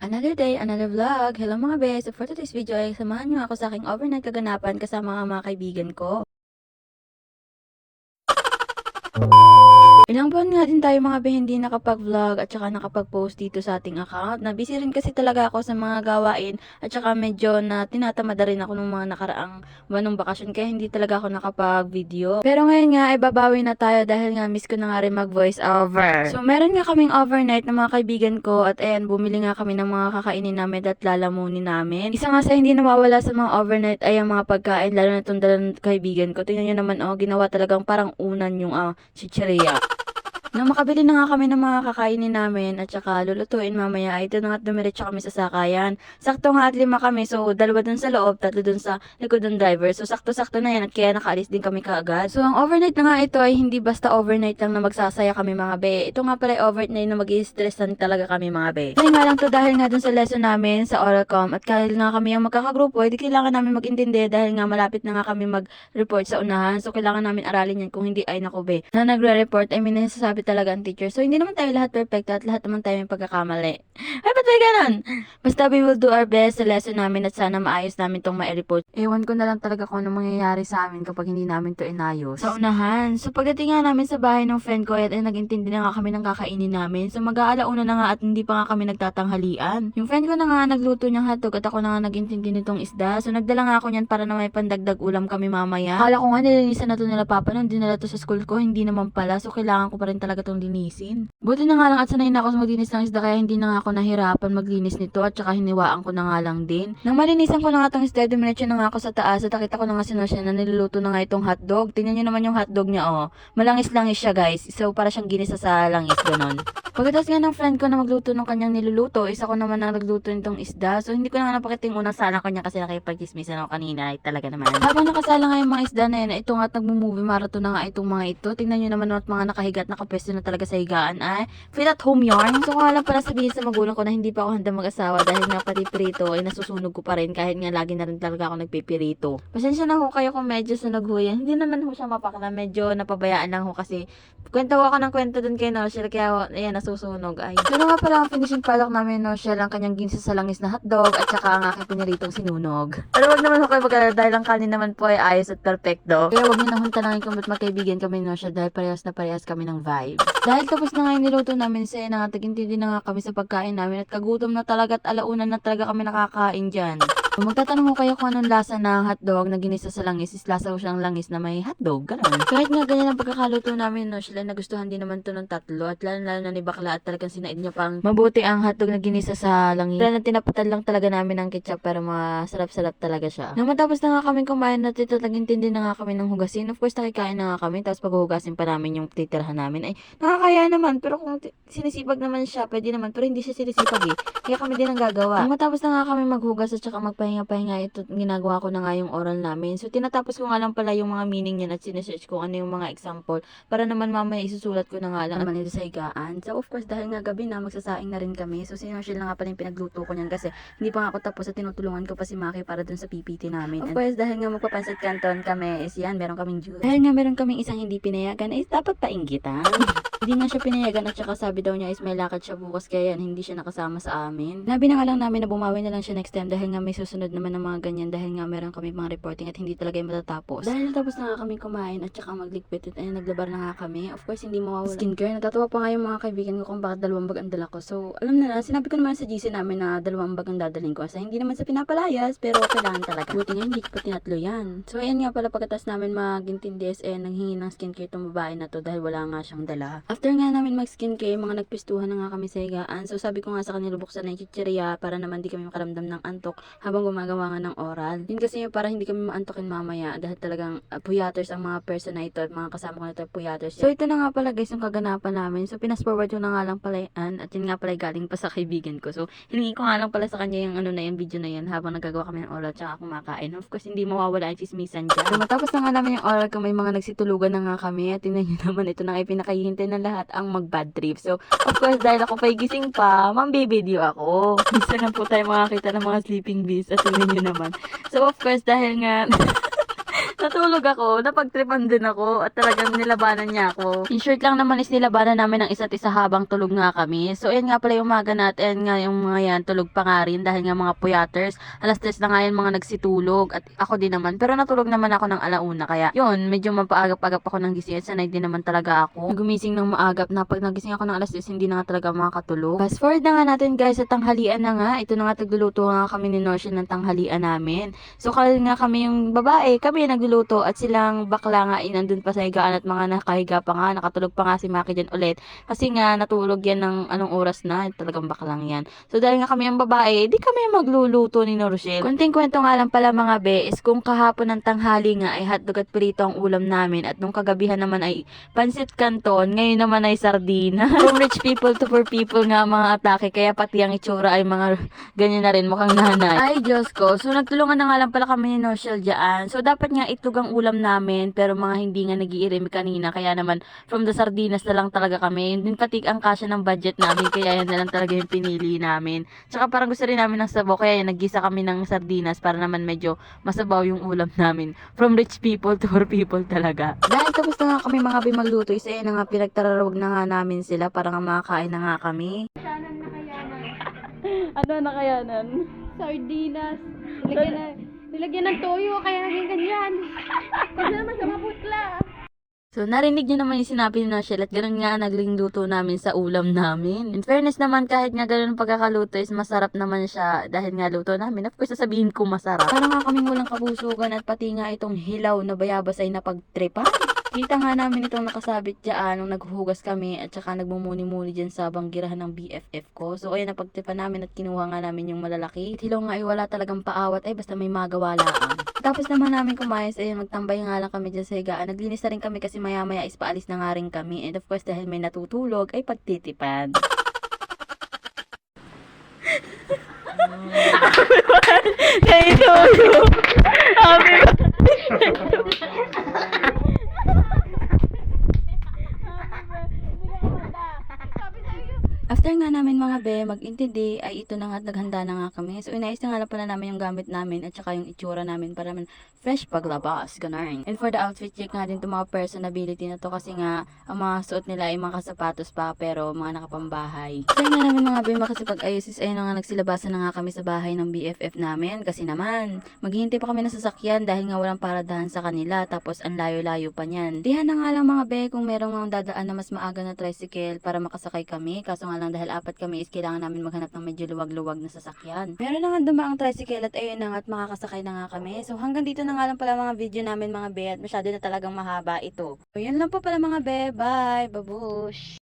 Another day, another vlog. Hello mga bes. So for today's video ay samahan niyo ako sa aking overnight kaganapan kasama ang mga kaibigan ko. Ilang buwan nga din tayo mga be hindi nakapag-vlog at saka nakapag-post dito sa ating account. Na busy rin kasi talaga ako sa mga gawain at saka medyo na tinatamada rin ako ng mga nakaraang buwan ng bakasyon kaya hindi talaga ako nakapag-video. Pero ngayon nga ay babawi na tayo dahil nga miss ko na nga rin mag-voice over. So meron nga kaming overnight ng mga kaibigan ko at ayan bumili nga kami ng mga kakainin namin at lalamunin namin. Isa nga sa hindi nawawala sa mga overnight ay ang mga pagkain lalo na itong dalawang kaibigan ko. Tingnan nyo naman ginawa talagang parang unan yung chicheria. Nang makabili na nga kami ng mga kakainin namin at saka lulutuin mamaya ay ito na nga dumiretso kami sa sakayan. Sakto nga at 5 kami so 2 dun sa loob, 3 dun sa likod ng driver. So sakto-sakto na yan at kaya nakaalis din kami kaagad. So ang overnight na nga ito ay hindi basta overnight lang na magsasaya kami mga be. Ito nga pala ay overnight na mag-i-stressan talaga kami mga be. Kaya nga lang to dahil nga dun sa lesson namin sa Oralcom at kahit nga kami ang magkakagrupo, hindi kailangan namin mag-intindi dahil nga malapit na nga kami mag-report sa unahan. So kailangan namin aralin yan kung hindi ay naku be. Na nagre-report ay may nasasabi talaga ang teacher. So, hindi naman tayo lahat perfecto at lahat naman tayo may pagkakamali. Ay, ba't may ganun? Basta we will do our best sa lesson namin at sana maayos namin itong ma-report. Ewan ko na lang talaga kung ano mangyayari sa amin kapag hindi namin to inayos. Sa unahan. So, pagdating nga namin sa bahay ng friend ko, ay nag-intindi na nga kami ng kakainin namin. So, mag-aalauna na nga at hindi pa nga kami nagtatanghalian. Yung friend ko na nga nagluto niyang hotdog at ako na nga nag-intindi nitong isda. So, nagdala nga ako niyan para na may pandagdag ulam kami mamaya. Akala ko nga nilinisan na to nila papa nung dinala to sa school ko. Hindi naman pala. So, kailangan ko pa rin talaga tong linisin. Buti na nga lang at sanay na ako sa maglinis ng isda kaya hindi na nga ako nahirapan maglinis nito at saka hiniwaan ko na nga lang din. Nang malinisan ko na nga itong isda, dumiretso na nga ako sa taas at nakita ko na nga si Nosha na niluluto na nga itong hotdog. Tingnan nyo naman yung hotdog niya Malangis-langis siya guys. So para siyang ginisa sa langis ganon. Pagkatapos nga ng friend ko na magluto ng kanyang niluluto, isa ko naman na nagluto nitong isda. So hindi ko na nga napakita yung unang sala ko niya kasi nakipag-chismisan ako kanina. Ay talaga naman. Habang nakasala nga yung mga isda na yan, ito nga at nagmo-movie marathon na nga itong mga ito. Tingnan nyo naman at mga nakahiga at nakapwesto na talaga sa higaan ay fit at home yarn. So kung alam pala sabihin sa magulang ko na hindi pa ako handa mag-asawa dahil nga pati prito ay nasusunog ko pa rin kahit nga lagi na rin talaga ako nagpipirito. Pasensya na ho kayo kung medyo sunog ho yan. Hindi naman ho siya mapakala. Medyo napabayaan lang ho kasi kwento ako ng kwento dun kay Noshel kaya ayan nasusunog ay. So nga pala ang finishing product namin Noshel ang kanyang ginsa sa langis na hotdog at saka ang aking piniritong sinunog. Pero wag naman ho kayo mag dahil ang kanin naman po ay ayos at perfecto. Kaya wag niyo nang huntanangin kung ba't magkaibigan kami Noshel dahil parehas na parehas kami ng vibe. Dahil tapos na nga yung niluto namin sa na tagintindi na nga kami sa pagkain namin at kagutom na talaga at alauna na talaga kami nakakain dyan. Kung magtatanong mo kayo kung anong lasa ng hotdog na ginisa sa langis, is lasa ko siyang langis na may hotdog, gano'n. Kahit nga ganyan ang pagkakaluto namin, sila nagustuhan din naman to ng tatlo at lalo na ni bakla at talagang sinaid niya pang mabuti ang hotdog na ginisa sa langis. Kaya na tinapatan lang talaga namin ng ketchup pero masarap-sarap talaga siya. Nang matapos na nga kami kumain at ito tagintindi na nga kami ng hugasin. Of course, nakikain na nga kami tapos paghuhugasin pa namin yung titirhan namin. Ay, nakakaya naman pero kung sinisipag naman siya, pwede naman pero hindi siya sinisipag Kaya kami din ang gagawa. Nang matapos na nga kami maghugas at saka magpahinga-pahinga, ito ginagawa ko na nga yung oral namin. So tinatapos ko nga lang pala yung mga meaning niyan at sinesearch ko ano yung mga example para naman mamaya isusulat ko na nga lang naman ito sa higaan. So of course dahil nga gabi na magsasaing na rin kami. So sinushil na nga pala yung pinagluto ko niyan kasi hindi pa nga ako tapos at tinutulungan ko pa si Maki para dun sa PPT namin. Of course dahil nga magpapansit canton kami is yan, meron kaming juice. Dahil nga meron kaming isang hindi pinayagan is dapat painggitan. Hindi nga siya pinayagan at saka sabi daw niya is may lakad siya bukas kaya yan, hindi siya nakasama sa amin. Nabi na nga lang namin na bumawi na lang siya next time dahil nga may susunod naman ng mga ganyan dahil nga meron kami mga reporting at hindi talaga yung matatapos. Dahil natapos na nga kami kumain at saka magligpit at naglabar na nga kami. Of course hindi mawawala skincare. Natatawa pa nga yung mga kaibigan ko kung bakit 2 bag ang dala ko. So alam na sinabi ko naman sa GC namin na 2 bag ang dadalhin ko. So hindi naman sa pinapalayas pero kailangan talaga. Buti nga hindi ko pa tinatlo yan. So ayan nga pala pagkatas namin magintindi nanghingi ng skincare itong babae na to dahil wala nga siyang dala. After nga namin skincare, mga nagpistuhan na nga kami sa higaan. So sabi ko nga sa kanila buksan na yung chichirya para naman di kami makaramdam ng antok habang gumagawa nga ng oral. Yun kasi yung para hindi kami maantokin mamaya dahil talagang puyaters ang mga person na ito at mga kasama ko na ito puyaters. So ito na nga pala guys yung kaganapan namin. So pinas forward ko na nga lang pala yan at yun nga pala galing pa sa kaibigan ko. So hiningi ko nga lang pala sa kanya yung ano na yung video na yan habang nagagawa kami ng oral tsaka kumakain. Of course hindi mawawala ang chismisan dyan. So matapos na nga namin yung oral kung may mga nagsitulugan na nga kami at tingnan nyo naman ito na ipinakahihintay ng lahat ang bad trip. So, of course, dahil ako pa'y gising pa, mambibideo ako. Bisa na po tayo makakita ng mga sleeping bees at tingnan nyo naman. So, of course, dahil nga Natulog ako, napagtripan din ako, at talagang nilabanan niya ako. In short lang naman is nilabanan namin ang isa't isa habang tulog nga kami. So, ayan nga pala yung umaga natin, nga yung mga yan, tulog pa nga rin dahil nga mga puyaters. Alas 3 na nga yan mga nagsitulog, at ako din naman. Pero natulog naman ako ng alauna, kaya yun, medyo mapaagap-agap ako ng gising at sanay din naman talaga ako. Gumising ng maagap na pag nagising ako ng alas 10, hindi na nga talaga makakatulog. Fast forward na nga natin guys sa tanghalian na nga. Ito na nga tagluluto nga kami ni Notion ng tanghalian namin. So, kaya nga kami yung babae, kami nagluluto at silang bakla nga nandun pa sa higaan at mga nakahiga pa nga, nakatulog pa nga si Maki dyan ulit. Kasi nga natulog yan ng anong oras na, talagang baklang yan. So, dahil nga kami ang babae, di kami ang magluluto ni Rochelle. Kunting kwento nga lang pala mga be, is kung kahapon ng tanghali nga ay hotdog at prito ang ulam namin at nung kagabihan naman ay pansit canton, ngayon naman ay sardina. From rich people to poor people nga ang mga atake, kaya pati ang itsura ay mga ganyan na rin, mukhang nanay. Ay, Diyos ko. So, nagtulungan na nga lang pala kami ni Noshel dyan. So, dapat nga itlog ang ulam namin, pero mga hindi nga nag-iirim kanina. Kaya naman, from the sardinas na lang talaga kami. Yun din pati ang kasya ng budget namin, kaya yan na lang talaga yung pinili namin. Tsaka parang gusto rin namin ng sabaw, kaya yan, naggisa kami ng sardinas para naman medyo masabaw yung ulam namin. From rich people to poor people talaga. Dahil tapos na nga kami mga magluto, isa yan na nga pinagtararawag na nga namin sila para nga makakain na nga kami. Kayanan na kayanan. Ano na kayanan? Sardinas. Nilagyan ng toyo, kaya naging ganyan. Kasi naman sa maputla. So, narinig niyo naman yung sinabi ni Noshel at ganun nga naging luto namin sa ulam namin. In fairness naman, kahit nga ganun ang pagkakaluto is masarap naman siya dahil nga luto namin. Of course, sasabihin ko masarap. Parang nga kaming walang kabusugan at pati nga itong hilaw na bayabas ay napagtripan. Kita nga namin itong nakasabit dyan nung naghuhugas kami at saka nagmumuni-muni dyan sa banggirahan ng BFF ko. So, ayun, napagtripan namin at kinuha nga namin yung malalaki. Hilaw nga ay wala talagang paawat ay basta may magawa lang. Tapos naman namin kumayos, ayun, magtambay nga lang kami dyan sa higaan. Naglinis na rin kami kasi maya-maya is paalis na nga rin kami. And of course, dahil may natutulog, ay pagtitipan. Naitulog! Happy After nga namin mga be, mag-intindi, ay ito na nga at naghanda na nga kami. So, inayos na nga lang pala namin yung gamit namin at saka yung itsura namin para naman fresh paglabas. Ganun. And for the outfit check nga din itong mga personability na to kasi nga ang mga suot nila ay mga sapatos pa pero mga nakapambahay. So, nga namin mga be, makasipag-ayos is ayun na nga nagsilabasan na nga kami sa bahay ng BFF namin kasi naman maghihintay pa kami ng sasakyan dahil nga walang paradahan sa kanila tapos ang layo-layo pa niyan. Dihan na nga lang mga be kung merong dadaan na mas maaga na tricycle para makasakay kami kaso nga lang dahil apat kami is kailangan namin maghanap ng medyo luwag-luwag na sasakyan. Meron na nga dumaang tricycle at ayun na nga at makakasakay na nga kami. So hanggang dito na nga lang pala mga video namin mga be at masyado na talagang mahaba ito. So yun lang po pala mga be. Bye! Babush!